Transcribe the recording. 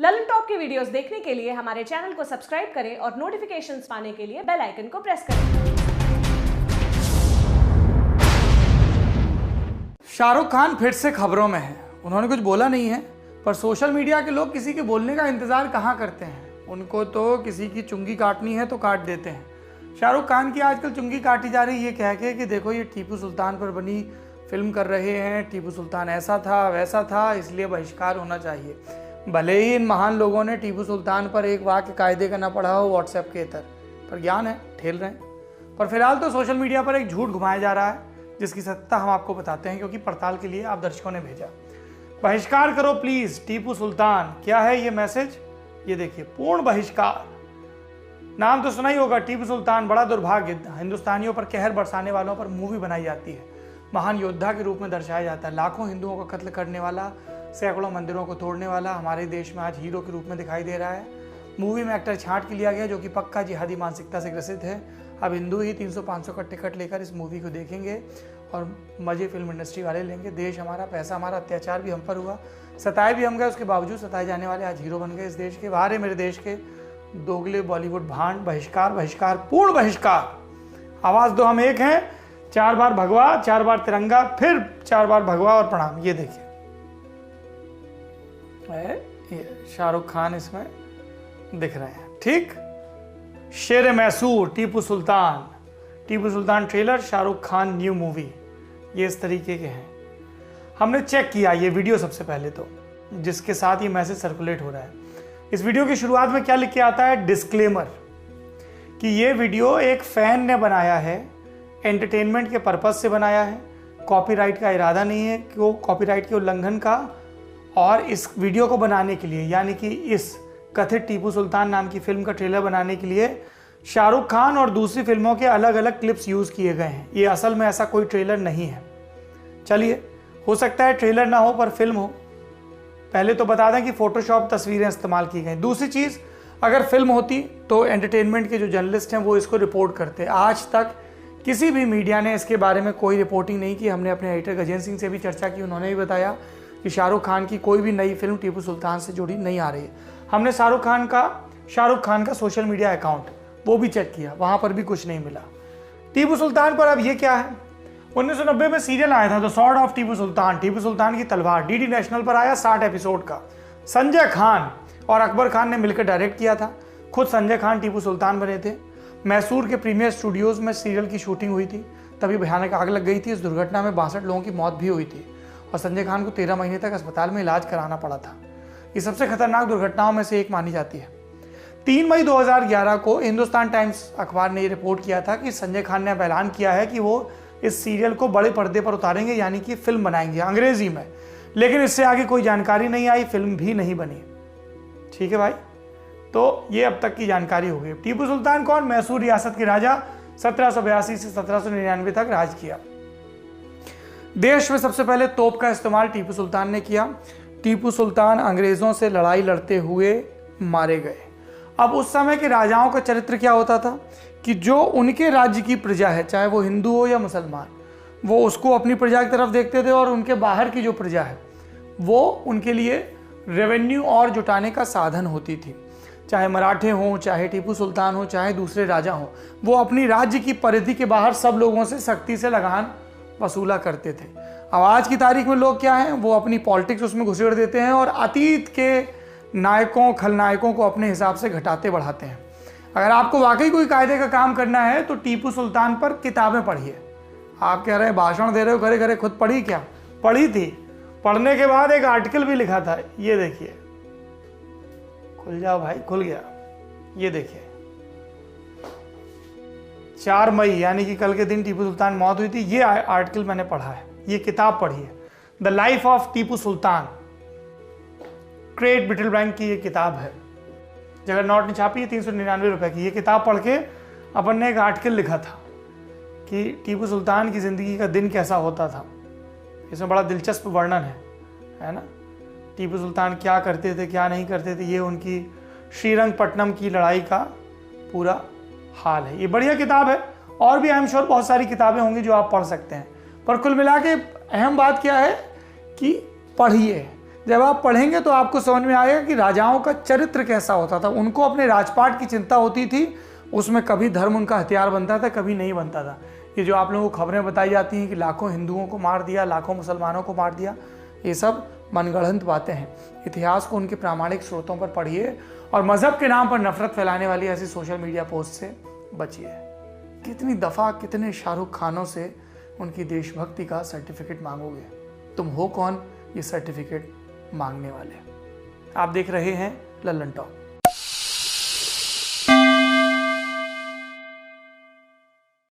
Lalan top की videos देखने के लिए हमारे चैनल को सब्सक्राइब करें और नोटिफिकेशंस पाने के लिए बेल आइकन को प्रेस करें। शाहरुख खान फिर से खबरों में है। उन्होंने कुछ बोला नहीं है, पर सोशल मीडिया के लोग किसी के बोलने का इंतजार कहाँ करते हैं। उनको तो किसी की चुंगी काटनी है तो काट देते हैं। शाहरुख खान की आजकल चुंगी काटी जा रही है ये कह के कि देखो ये टीपू सुल्तान पर बनी फिल्म कर रहे हैं, टीपू सुल्तान ऐसा था वैसा था इसलिए बहिष्कार होना चाहिए। भले ही इन महान लोगों ने टीपू सुल्तान पर एक वाक्य कायदे का ना पढ़ा हो व्हाट्सएप के इतर, पर ज्ञान है, ठेल रहे हैं। पर फिलहाल तो सोशल मीडिया पर एक झूठ घुमाया जा रहा है जिसकी सत्ता हम आपको बताते हैं, क्योंकि पड़ताल के लिए आप दर्शकों ने भेजा। बहिष्कार करो प्लीज टीपू सुल्तान। क्या है ये मैसेज? ये देखिए, पूर्ण बहिष्कार। नाम तो सुना ही होगा, टीपू सुल्तान। बड़ा दुर्भाग्य, हिंदुस्तानियों पर कहर बरसाने वालों पर मूवी बनाई जाती है। महान योद्धा के रूप में दर्शाया जाता है। लाखों हिंदुओं का कत्ल करने वाला, सैकड़ों मंदिरों को तोड़ने वाला हमारे देश में आज हीरो के रूप में दिखाई दे रहा है। मूवी में एक्टर छांट के लिया गया जो कि पक्का जिहादी मानसिकता से ग्रसित है। अब हिंदू ही 300-500 का टिकट लेकर इस मूवी को देखेंगे और मजे फिल्म इंडस्ट्री वाले लेंगे। देश हमारा, पैसा हमारा, अत्याचार भी हम पर हुआ, सताए भी हम गए, उसके बावजूद सताए जाने वाले आज हीरो बन गए इस देश के। बाहर है मेरे देश के दोगले बॉलीवुड भांड। बहिष्कार, बहिष्कार, पूर्ण बहिष्कार। आवाज दो, हम एक हैं। 4 बार भगवा, 4 बार तिरंगा, फिर 4 बार भगवा और प्रणाम। ये देखिए शाहरुख खान इसमें दिख रहे हैं। ठीक, Sher Mysore Tipu Sultan. Tipu Sultan trailer, Shahrukh Khan new movie, ये इस तरीके के हैं। हमने चेक किया ये वीडियो सबसे पहले तो, जिसके साथ ये मैसेज सर्कुलेट हो रहा है। इस वीडियो की शुरुआत में क्या लिख के आता है? डिस्क्लेमर, कि ये वीडियो एक फैन ने बनाया है, एंटरटेनमेंट के पर्पज से बनाया है, कॉपीराइट का इरादा नहीं है कि वो कॉपीराइट के उल्लंघन का। और इस वीडियो को बनाने के लिए, यानी कि इस कथित टीपू सुल्तान नाम की फिल्म का ट्रेलर बनाने के लिए शाहरुख खान और दूसरी फिल्मों के अलग अलग क्लिप्स यूज़ किए गए हैं। ये असल में ऐसा कोई ट्रेलर नहीं है। चलिए, हो सकता है ट्रेलर ना हो पर फिल्म हो। पहले तो बता दें कि फोटोशॉप तस्वीरें इस्तेमाल की गई। दूसरी चीज़, अगर फिल्म होती तो एंटरटेनमेंट के जो जर्नलिस्ट हैं वो इसको रिपोर्ट करते। आज तक किसी भी मीडिया ने इसके बारे में कोई रिपोर्टिंग नहीं की। हमने अपने एडिटर गजेंद्र सिंह से भी चर्चा की, उन्होंने भी बताया कि शाहरुख खान की कोई भी नई फिल्म टीपू सुल्तान से जुड़ी नहीं आ रही है। हमने शाहरुख खान का सोशल मीडिया अकाउंट वो भी चेक किया, वहाँ पर भी कुछ नहीं मिला। टीपू सुल्तान पर अब ये क्या है? 1990 में सीरियल आया था the sword of Tipu Sultan, Tipu सुल्तान की तलवार, डीडी नेशनल पर आया 60 एपिसोड का। संजय खान और अकबर खान ने मिलकर डायरेक्ट किया था। खुद संजय खान टीपू सुल्तान बने थे। मैसूर के प्रीमियर स्टूडियोज़ में सीरियल की शूटिंग हुई थी, तभी भयानक आग लग गई थी। इस दुर्घटना में 62 लोगों की मौत भी हुई थी और संजय खान को 13 महीने तक अस्पताल में इलाज कराना पड़ा था। ये सबसे खतरनाक दुर्घटनाओं में से एक मानी जाती है। 3 मई 2011 को हिंदुस्तान टाइम्स अखबार ने ये रिपोर्ट किया था कि संजय खान ने अब ऐलान किया है कि वो इस सीरियल को बड़े पर्दे पर उतारेंगे, यानी कि फिल्म बनाएंगे अंग्रेजी में। लेकिन इससे आगे कोई जानकारी नहीं आई, फिल्म भी नहीं बनी। ठीक है भाई, तो ये अब तक की जानकारी हो गई। टीपू सुल्तान कौन? मैसूर रियासत के राजा, 1782 से 1799 तक राज किया। देश में सबसे पहले तोप का इस्तेमाल टीपू सुल्तान ने किया। टीपू सुल्तान अंग्रेजों से लड़ाई लड़ते हुए मारे गए। अब उस समय के राजाओं का चरित्र क्या होता था कि जो उनके राज्य की प्रजा है, चाहे वो हिंदू हो या मुसलमान, वो उसको अपनी प्रजा की तरफ देखते थे और उनके बाहर की जो प्रजा है वो उनके लिए रेवेन्यू और जुटाने का साधन होती थी। चाहे मराठे हों, चाहे टीपू सुल्तान हो, चाहे दूसरे राजा हों, वो अपनी राज्य की परिधि के बाहर सब लोगों से सख्ती से लगान वसूला करते थे। अब आज की तारीख में लोग क्या हैं, वो अपनी पॉलिटिक्स उसमें घुसेड़ देते हैं और अतीत के नायकों खलनायकों को अपने हिसाब से घटाते बढ़ाते हैं। अगर आपको वाकई कोई कायदे का काम करना है तो टीपू सुल्तान पर किताबें पढ़िए। आप कह रहे हैं भाषण दे रहे हो, घरे घरे खुद पढ़ी क्या? पढ़ी थी। पढ़ने के बाद एक आर्टिकल भी लिखा था, ये देखिए, खुल जाओ भाई, खुल गया। ये देखिए, 4 मई यानी कि कल के दिन टीपू सुल्तान मौत हुई थी। ये आर्टिकल मैंने पढ़ा है, ये किताब पढ़ी है, the life of Tipu Sultan. Crate brittle bank की ये किताब है, जगह नोट ने छापी है 399 रुपए की। ये किताब पढ़ के अपन ने एक आर्टिकल लिखा था कि टीपू सुल्तान की ज़िंदगी का दिन कैसा होता था। इसमें बड़ा दिलचस्प वर्णन है ना, टीपू सुल्तान क्या करते थे क्या नहीं करते थे, ये उनकी श्रीरंगपट्टनम की लड़ाई का पूरा हाल है। ये बढ़िया किताब है और भी आई एम श्योर बहुत सारी किताबें होंगी जो आप पढ़ सकते हैं। पर कुल मिला के अहम बात क्या है कि पढ़िए, जब आप पढ़ेंगे तो आपको समझ में आएगा कि राजाओं का चरित्र कैसा होता था। उनको अपने राजपाट की चिंता होती थी, उसमें कभी धर्म उनका हथियार बनता था, कभी नहीं बनता था। ये जो आप लोगों को खबरें बताई जाती हैं कि लाखों हिंदुओं को मार दिया, लाखों मुसलमानों को मार दिया, ये सब मनगढ़ंत बातें हैं। इतिहास को उनके प्रामाणिक स्रोतों पर पढ़िए और मजहब के नाम पर नफरत फैलाने वाली ऐसी सोशल मीडिया पोस्ट से बचिए। कितनी दफ़ा कितने शाहरुख खानों से उनकी देशभक्ति का सर्टिफिकेट मांगोगे? तुम हो कौन ये सर्टिफिकेट मांगने वाले? आप देख रहे हैं लल्लन टॉक।